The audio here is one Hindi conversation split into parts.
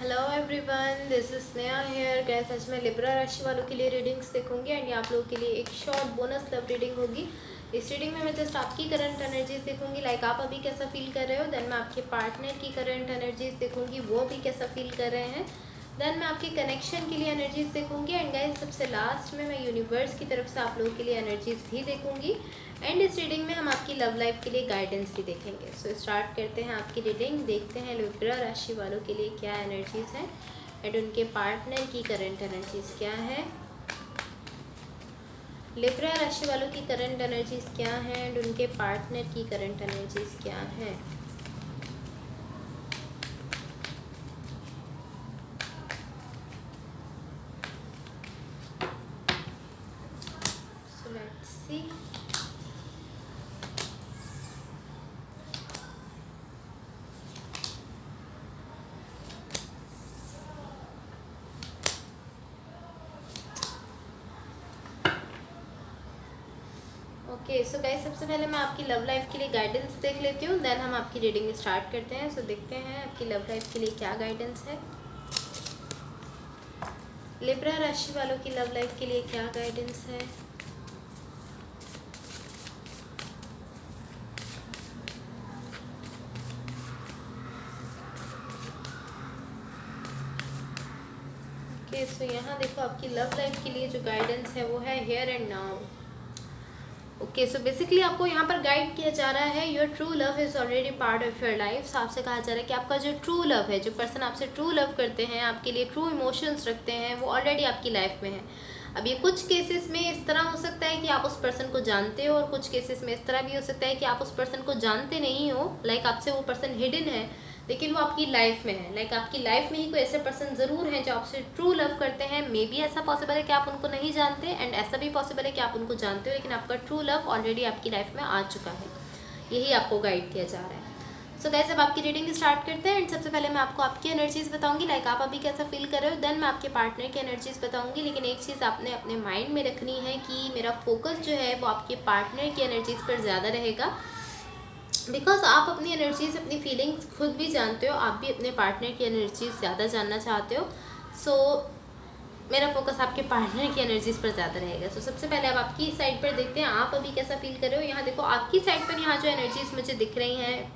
Hello everyone, this is Sneha here. Guys आज मैं लिब्रा राशि वालों के लिए रीडिंग्स देखूंगी एंड ये आप लोगों के लिए एक शॉर्ट बोनस लव रीडिंग होगी। इस रीडिंग में मैं जस्ट आपकी करंट एनर्जीज देखूंगी, लाइक आप अभी कैसा फील कर रहे हो। देन मैं आपके पार्टनर की करंट एनर्जीज देखूंगी, वो अभी कैसा फील कर रहे हैं। देन मैं आपके कनेक्शन के लिए एनर्जीज देखूंगी एंड गाइस सबसे लास्ट में मैं यूनिवर्स की तरफ से आप लोगों के लिए एनर्जीज भी देखूंगी। एंड इस रीडिंग में हम आपकी लव लाइफ के लिए गाइडेंस भी देखेंगे। सो स्टार्ट करते हैं आपकी रीडिंग। देखते हैं लिब्रा राशि वालों के लिए क्या एनर्जीज हैं एंड उनके पार्टनर की करंट एनर्जीज क्या है। लिब्रा राशि वालों की करंट एनर्जीज क्या है एंड उनके पार्टनर की करंट एनर्जीज क्या है। So let's see. Okay so guys सबसे पहले मैं आपकी लव लाइफ के लिए गाइडेंस देख लेती हूँ, देन हम आपकी रीडिंग स्टार्ट करते हैं। सो देखते हैं आपकी लव लाइफ के लिए क्या गाइडेंस है। लिब्रा राशि वालों की लव लाइफ के लिए क्या गाइडेंस है। ओके सो यहाँ देखो आपकी लव लाइफ के लिए जो गाइडेंस है वो है here and now. Okay so basically आपको यहाँ पर गाइड किया जा रहा है your true love is already part of your life. आपसे कहा जा रहा है कि आपका जो ट्रू लव है, जो पर्सन आपसे ट्रू लव करते हैं, आपके लिए ट्रू इमोशंस रखते हैं, वो ऑलरेडी आपकी लाइफ में है। अब ये कुछ केसेस में इस तरह हो सकता है कि आप उस पर्सन को जानते हो और कुछ केसेस में इस तरह भी हो सकता है कि आप उस पर्सन को जानते नहीं हो, लाइक आपसे वो पर्सन हिडन है लेकिन वो आपकी लाइफ में है। लाइक आपकी लाइफ में ही कोई ऐसे पर्सन ज़रूर हैं जो आपसे ट्रू लव करते हैं। मे बी ऐसा पॉसिबल है कि आप उनको नहीं जानते एंड ऐसा भी पॉसिबल है कि आप उनको जानते हो लेकिन आपका ट्रू लव ऑलरेडी आपकी लाइफ में आ चुका है। यही आपको गाइड किया जा रहा है। सो गाइस अब आपकी रीडिंग स्टार्ट करते हैं एंड सबसे पहले मैं आपको आपकी एनर्जीज बताऊंगी, लाइक आप अभी कैसा फील कर रहे हो। देन मैं आपके पार्टनर की एनर्जीज बताऊंगी, लेकिन एक चीज़ आपने अपने माइंड में रखनी है कि मेरा फोकस जो है वो आपके पार्टनर की एनर्जीज पर ज़्यादा रहेगा, बिकॉज आप अपनी एनर्जीज, अपनी फीलिंग्स खुद भी जानते हो, आप भी अपने पार्टनर की एनर्जीज ज़्यादा जानना चाहते हो। सो मेरा फोकस आपके पार्टनर की एनर्जीज पर ज़्यादा रहेगा। सो सबसे पहले अब आपकी साइड पर देखते हैं आप अभी कैसा फील कर रहे हो। यहाँ देखो आपकी साइड पर यहाँ जो एनर्जीज मुझे दिख रही हैं,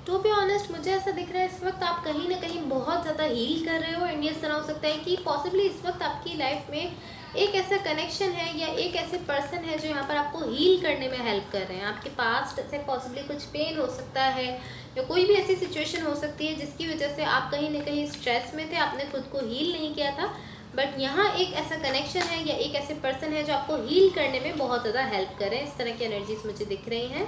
टू बी ऑनेस्ट मुझे ऐसा दिख रहा है इस वक्त आप कहीं ना कहीं बहुत ज़्यादा हील कर रहे हो एंड ये इस तरह हो सकता है कि पॉसिबली इस वक्त आपकी लाइफ में एक ऐसा कनेक्शन है या एक ऐसे पर्सन है जो यहाँ पर आपको हील करने में हेल्प कर रहे हैं। आपके पास से पॉसिबली कुछ पेन हो सकता है या कोई भी ऐसी सिचुएशन हो सकती है जिसकी वजह से आप कहीं ना कहीं स्ट्रेस में थे, आपने खुद को हील नहीं किया था। बट यहाँ एक ऐसा कनेक्शन है या एक ऐसे पर्सन है जो आपको हील करने में बहुत ज़्यादा हेल्प कर रहे हैं। इस तरह की एनर्जीज मुझे दिख रही हैं।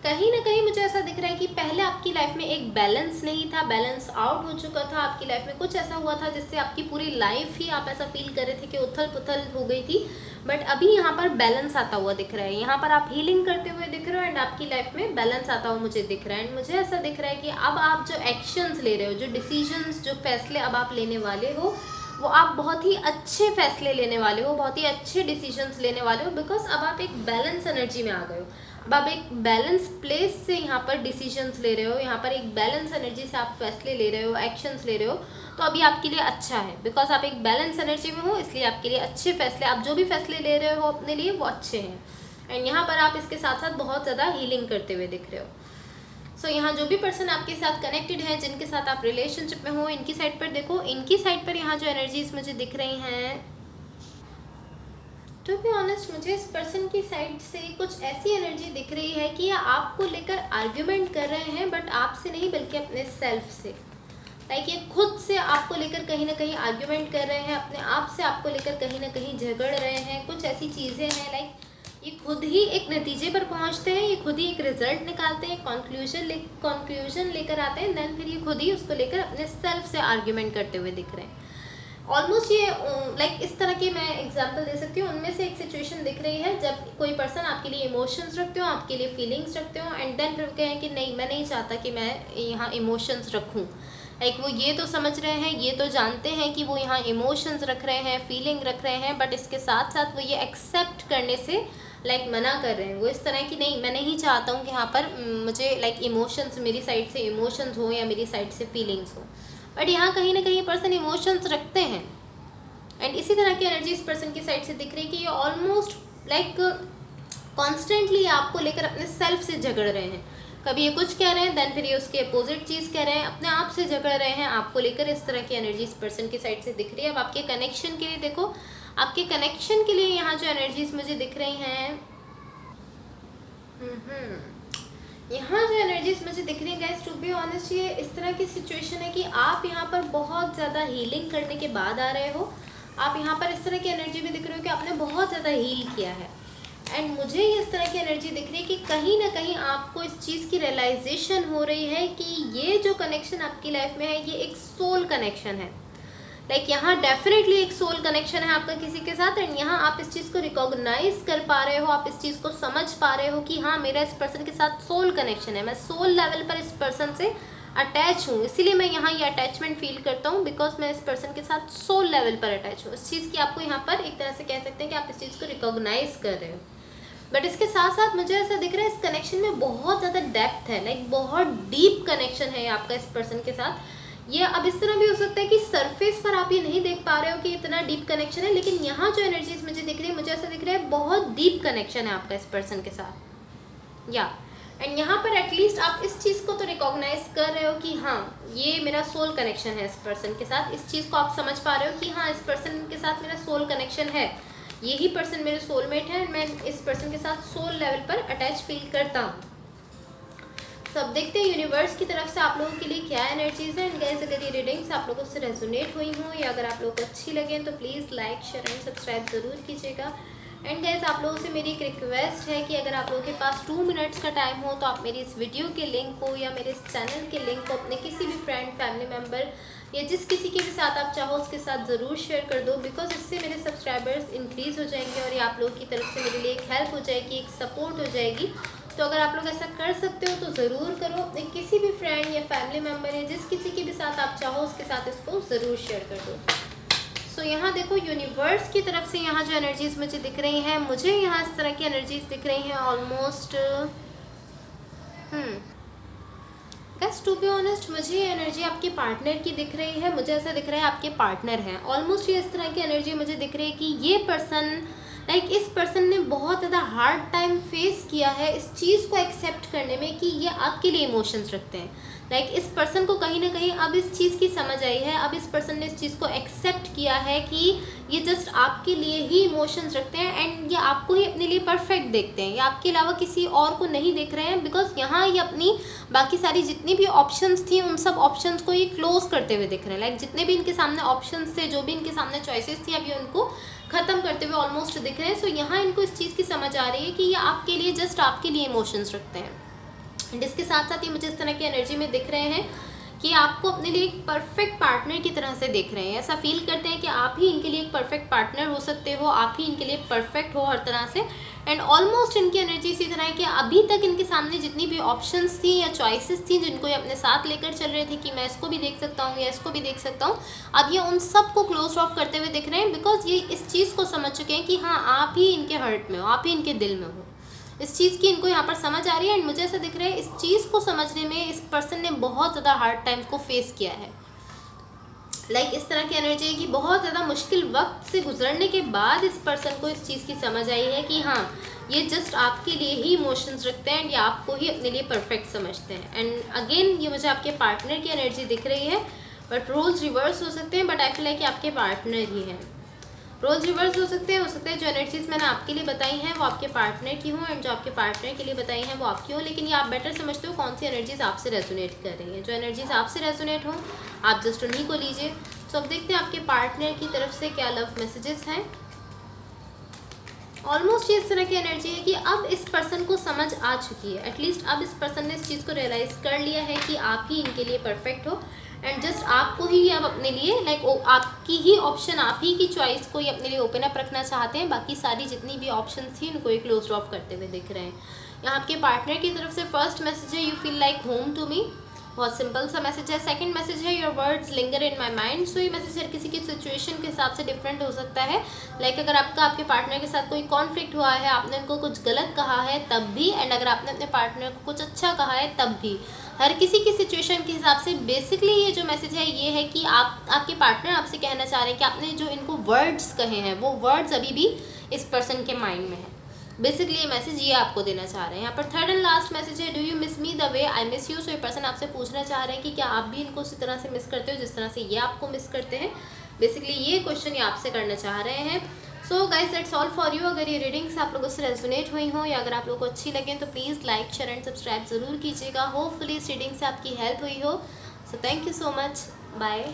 कहीं ना कहीं मुझे ऐसा दिख रहा है कि पहले आपकी लाइफ में एक बैलेंस नहीं था, बैलेंस आउट हो चुका था। आपकी लाइफ में कुछ ऐसा हुआ था जिससे आपकी पूरी लाइफ ही आप ऐसा फील कर रहे थे कि उथल पुथल हो गई थी। बट अभी यहाँ पर बैलेंस आता हुआ दिख रहा है। यहाँ पर आप हीलिंग करते हुए दिख रहे हो एंड आपकी लाइफ में बैलेंस आता हुआ मुझे दिख रहा है। एंड मुझे ऐसा दिख रहा है कि अब आप जो एक्शंस ले रहे हो, जो डिसीजंस, जो फैसले अब आप लेने वाले हो, वो आप बहुत ही अच्छे फैसले लेने वाले हो, बहुत ही अच्छे डिसीजंस लेने वाले हो, बिकॉज अब आप एक बैलेंस एनर्जी में आ गए हो। अब आप एक बैलेंस प्लेस से यहाँ पर डिसीजंस ले रहे हो, यहाँ पर एक बैलेंस एनर्जी से आप फैसले ले रहे हो, एक्शंस ले रहे हो। तो अभी आपके लिए अच्छा है, बिकॉज आप एक बैलेंस एनर्जी में हो, इसलिए आपके लिए अच्छे फैसले, आप जो भी फैसले ले रहे हो अपने लिए वो अच्छे हैं। एंड यहाँ पर आप इसके साथ साथ बहुत ज़्यादा हीलिंग करते हुए दिख रहे हो। सो यहाँ जो भी पर्सन आपके साथ कनेक्टेड है, जिनके साथ आप रिलेशनशिप में हो, इनकी साइड पर देखो, इनकी साइड पर यहाँ जो एनर्जीज मुझे दिख रही हैं, टू बी ऑनेस्ट मुझे इस पर्सन की साइड से कुछ ऐसी एनर्जी दिख रही है कि ये आपको लेकर आर्ग्यूमेंट कर रहे हैं, बट आपसे नहीं बल्कि अपने सेल्फ से। लाइक ये खुद से आपको लेकर कहीं ना कहीं आर्ग्यूमेंट कर रहे हैं, अपने आप से आपको लेकर कहीं ना कहीं झगड़ रहे हैं। कुछ ऐसी चीज़ें हैं, लाइक ये खुद ही एक नतीजे पर पहुंचते हैं, ये खुद ही एक रिजल्ट निकालते हैं, कंक्लूजन लेकर आते हैं, देन फिर ये खुद ही उसको लेकर अपने सेल्फ से आर्ग्यूमेंट करते हुए दिख रहे हैं। ऑलमोस्ट ये लाइक इस तरह के मैं एग्जांपल दे सकती हूँ। उनमें से एक सिचुएशन दिख रही है जब कोई पर्सन आपके लिए इमोशंस रखते हो, आपके लिए फीलिंग्स रखते हो, एंड देन फिर कहें कि नहीं, मैं नहीं चाहता कि मैं यहाँ इमोशंस रखूँ। लाइक वो ये तो समझ रहे हैं, ये तो जानते हैं कि वो यहाँ इमोशंस रख रहे हैं, फीलिंग रख रहे हैं, बट इसके साथ साथ वो ये एक्सेप्ट करने से लाइक मना कर रहे हैं। वो इस तरह की नहीं, मैं नहीं चाहता हूँ कि यहाँ पर मुझे लाइक इमोशंस, मेरी साइड से इमोशंस हो या मेरी साइड से फीलिंग्स हो, बट यहाँ कहीं ना कहीं पर्सन इमोशंस रखते हैं। एंड इसी तरह की एनर्जी इस पर्सन की साइड से दिख रही है कि ये ऑलमोस्ट लाइक कॉन्स्टेंटली आपको लेकर अपने सेल्फ से झगड़ रहे हैं। कभी ये कुछ कह रहे हैं, देन फिर ये उसके अपोजिट चीज़ कह रहे हैं, अपने आप से झगड़ रहे हैं आपको लेकर। इस तरह की एनर्जी इस पर्सन की साइड से दिख रही है। अब आपके कनेक्शन के लिए देखो, आपके कनेक्शन के लिए यहाँ जो एनर्जीज मुझे दिख रही हैं, यहाँ जो एनर्जीज मुझे दिख रही है गाइस, टू बी ऑनेस्ट ये इस तरह की सिचुएशन है कि आप यहाँ पर बहुत ज़्यादा हीलिंग करने के बाद आ रहे हो। आप यहाँ पर इस तरह की एनर्जी में दिख रहे हो कि आपने बहुत ज़्यादा हील किया है। एंड मुझे ये इस तरह की एनर्जी दिख रही है कि कहीं ना कहीं आपको इस चीज़ की रियलाइजेशन हो रही है कि ये जो कनेक्शन आपकी लाइफ में है ये एक सोल कनेक्शन है। लाइक यहाँ डेफिनेटली एक सोल कनेक्शन है आपका किसी के साथ। एंड यहाँ आप इस चीज़ को रिकॉग्नाइज कर पा रहे हो, आप इस चीज़ को समझ पा रहे हो कि हाँ मेरा इस पर्सन के साथ सोल कनेक्शन है, मैं सोल लेवल पर इस पर्सन से अटैच हूँ। इसीलिए मैं यहाँ ये अटैचमेंट फील करता हूँ, बिकॉज मैं इस पर्सन के साथ सोल लेवल पर अटैच हूँ। इस चीज़ की आपको यहाँ पर एक तरह से कह सकते हैं कि आप इस चीज़ को रिकॉग्नाइज कर रहे हो। बट इसके साथ साथ मुझे ऐसा दिख रहा है इस कनेक्शन में बहुत ज़्यादा डेप्थ है, लाइक बहुत डीप कनेक्शन है आपका इस पर्सन के साथ। ये अब इस तरह भी हो सकता है कि सरफेस पर आप ये नहीं देख पा रहे हो कि इतना डीप कनेक्शन है, लेकिन यहाँ जो एनर्जीज मुझे दिख रही है, मुझे ऐसा दिख रहा है बहुत डीप कनेक्शन है आपका इस पर्सन के साथ। या एंड यहाँ पर एटलीस्ट आप इस चीज़ को तो रिकॉग्नाइज कर रहे हो कि हाँ ये मेरा सोल कनेक्शन है इस पर्सन के साथ। इस चीज़ को आप समझ पा रहे हो कि हाँ इस पर्सन के साथ मेरा सोल कनेक्शन है, यही पर्सन मेरे सोलमेट है, मैं इस पर्सन के साथ सोल लेवल पर अटैच फील करता हूँ। सब देखते हैं यूनिवर्स की तरफ से आप लोगों के लिए क्या एनर्जीज हैं। एंड गाइस अगर ये रीडिंग्स आप लोगों से रेजोनेट हुई हों या अगर आप लोगों को अच्छी लगे तो please like share and subscribe ज़रूर कीजिएगा। एंड गाइस आप लोगों से मेरी एक रिक्वेस्ट है कि अगर आप लोगों के पास 2 मिनट्स का टाइम हो तो आप मेरी इस वीडियो के लिंक को या मेरे इस चैनल के लिंक को अपने किसी भी फ्रेंड, फैमिली मेम्बर या जिस किसी के भी साथ आप चाहो उसके साथ ज़रूर शेयर कर दो, बिकॉज इससे मेरे सब्सक्राइबर्स इंक्रीज़ हो जाएंगे और ये आप लोगों की तरफ से मेरे लिए एक हेल्प हो जाएगी, एक सपोर्ट हो जाएगी। तो अगर आप लोग ऐसा कर सकते हो तो ज़रूर करो। अपने किसी भी फ्रेंड या फैमिली मेम्बर या जिस किसी के भी साथ आप चाहो उसके साथ इसको ज़रूर शेयर कर दो। सो यहाँ देखो यूनिवर्स की तरफ से यहाँ जो एनर्जीज मुझे दिख रही हैं, मुझे यहाँ इस तरह की एनर्जीज दिख रही हैं almost. Guys to be honest मुझे ये एनर्जी आपके पार्टनर की दिख रही है। मुझे ऐसा दिख रहा है आपके पार्टनर हैं ऑलमोस्ट। ये इस तरह की एनर्जी मुझे दिख रही है कि ये पर्सन लाइक इस पर्सन ने बहुत ज़्यादा हार्ड टाइम फेस किया है इस चीज़ को एक्सेप्ट करने में कि ये आपके लिए इमोशंस रखते हैं। लाइक इस पर्सन को कहीं ना कहीं अब इस चीज़ की समझ आई है, अब इस पर्सन ने इस चीज़ को एक्सेप्ट किया है कि ये जस्ट आपके लिए ही इमोशंस रखते हैं एंड ये आपको ही अपने लिए परफेक्ट देखते हैं, ये आपके अलावा किसी और को नहीं देख रहे हैं। बिकॉज यहाँ ये अपनी बाकी सारी जितनी भी ऑप्शंस थी उन सब ऑप्शंस को ये क्लोज करते हुए दिख रहे हैं। लाइक जितने भी इनके सामने ऑप्शंस थे, जो भी इनके सामने चॉइसेस थी, अभी उनको ख़त्म करते हुए ऑलमोस्ट दिख रहे हैं। सो यहाँ इनको इस चीज़ की समझ आ रही है कि ये आपके लिए जस्ट आपके लिए इमोशंस रखते हैं। एंड इसके साथ साथ ये मुझे इस तरह की एनर्जी में दिख रहे हैं कि आपको अपने लिए एक परफेक्ट पार्टनर की तरह से देख रहे हैं। ऐसा फील करते हैं कि आप ही इनके लिए एक परफेक्ट पार्टनर हो सकते हो, आप ही इनके लिए परफेक्ट हो हर तरह से। एंड ऑलमोस्ट इनकी एनर्जी इसी तरह है कि अभी तक इनके सामने जितनी भी ऑप्शंस थी या चॉइसेस थी जिनको ये अपने साथ लेकर चल रहे थे कि मैं इसको भी देख सकता हूँ या इसको भी देख सकता हूँ, अब ये उन सब को क्लोज ऑफ करते हुए दिख रहे हैं। बिकॉज ये इस चीज़ को समझ चुके हैं कि हाँ आप ही इनके हर्ट में हो, आप ही इनके दिल में हो। इस चीज़ की इनको यहाँ पर समझ आ रही है। एंड मुझे ऐसा दिख रहा है इस चीज़ को समझने में इस पर्सन ने बहुत ज़्यादा हार्ड टाइम को फेस किया है। लाइक इस तरह की एनर्जी है कि बहुत ज़्यादा मुश्किल वक्त से गुजरने के बाद इस पर्सन को इस चीज़ की समझ आई है कि हाँ ये जस्ट आपके लिए ही इमोशंस रखते हैं एंड ये आपको ही अपने लिए परफेक्ट समझते हैं। एंड अगेन ये मुझे आपके पार्टनर की एनर्जी दिख रही है, बट रोल्स रिवर्स हो सकते हैं। बट आई फील लाइक कि आपके पार्टनर ही हैं। रोल्स रिवर्स हो सकते हैं जो एनर्जीज मैंने आपके लिए बताई हैं वो आपके पार्टनर की हों एंड जो आपके पार्टनर के लिए बताई हैं वो आपकी हों। लेकिन ये आप बेटर समझते हो कौन सी एनर्जीज आपसे रेजोनेट कर रही हैं। जो एनर्जीज आपसे रेजोनेट हों आप जस्ट उन्हीं को लीजिए। तो अब देखते हैं आपके पार्टनर की तरफ से क्या लव मैसेजेस हैं। ऑलमोस्ट ये इस तरह की एनर्जी है कि अब इस पर्सन को समझ आ चुकी है, एटलीस्ट अब इस पर्सन ने इस चीज़ को रियलाइज़ कर लिया है कि आप ही इनके लिए परफेक्ट हो एंड जस्ट आपको ही अब अपने लिए लाइक आपकी ही ऑप्शन, आप ही की चॉइस को ही अपने लिए ओपन अप रखना चाहते हैं। बाकी सारी जितनी भी ऑप्शन थी उनको ही क्लोज ऑफ करते हुए दिख रहे हैं। यहाँ आपके पार्टनर की तरफ से फर्स्ट मैसेज है, you feel like home to me. बहुत सिंपल सा मैसेज है। सेकंड मैसेज है your words linger in my mind. So ये मैसेज हर किसी की सिचुएशन के हिसाब से डिफरेंट हो सकता है। लाइक अगर आपका आपके पार्टनर के साथ कोई कॉन्फ्लिक्ट हुआ है, आपने उनको कुछ गलत कहा है तब भी, एंड अगर आपने अपने पार्टनर को कुछ अच्छा कहा है तब भी, हर किसी की सिचुएशन के हिसाब से बेसिकली ये जो मैसेज है ये है कि आपके पार्टनर आपसे कहना चाह रहे हैं कि आपने जो इनको वर्ड्स कहे हैं वो वर्ड्स अभी भी इस पर्सन के माइंड में है। बेसिकली ये मैसेज ये आपको देना चाह रहे हैं। यहाँ पर थर्ड एंड लास्ट मैसेज है do you miss me the way I miss you. So ये पर्सन आपसे पूछना चाह रहे हैं कि क्या आप भी इनको उसी तरह से मिस करते हो जिस तरह से ये आपको मिस करते हैं। बेसिकली ये क्वेश्चन ये आपसे करना चाह रहे हैं। So guys that's all for you. अगर ये रीडिंग्स आप लोगों से रेजोनेट हुई हो या अगर आप लोगों को अच्छी लगे तो please like share and subscribe ज़रूर कीजिएगा। होपफुली इस रीडिंग से आपकी हेल्प हुई हो। So thank you so much, bye.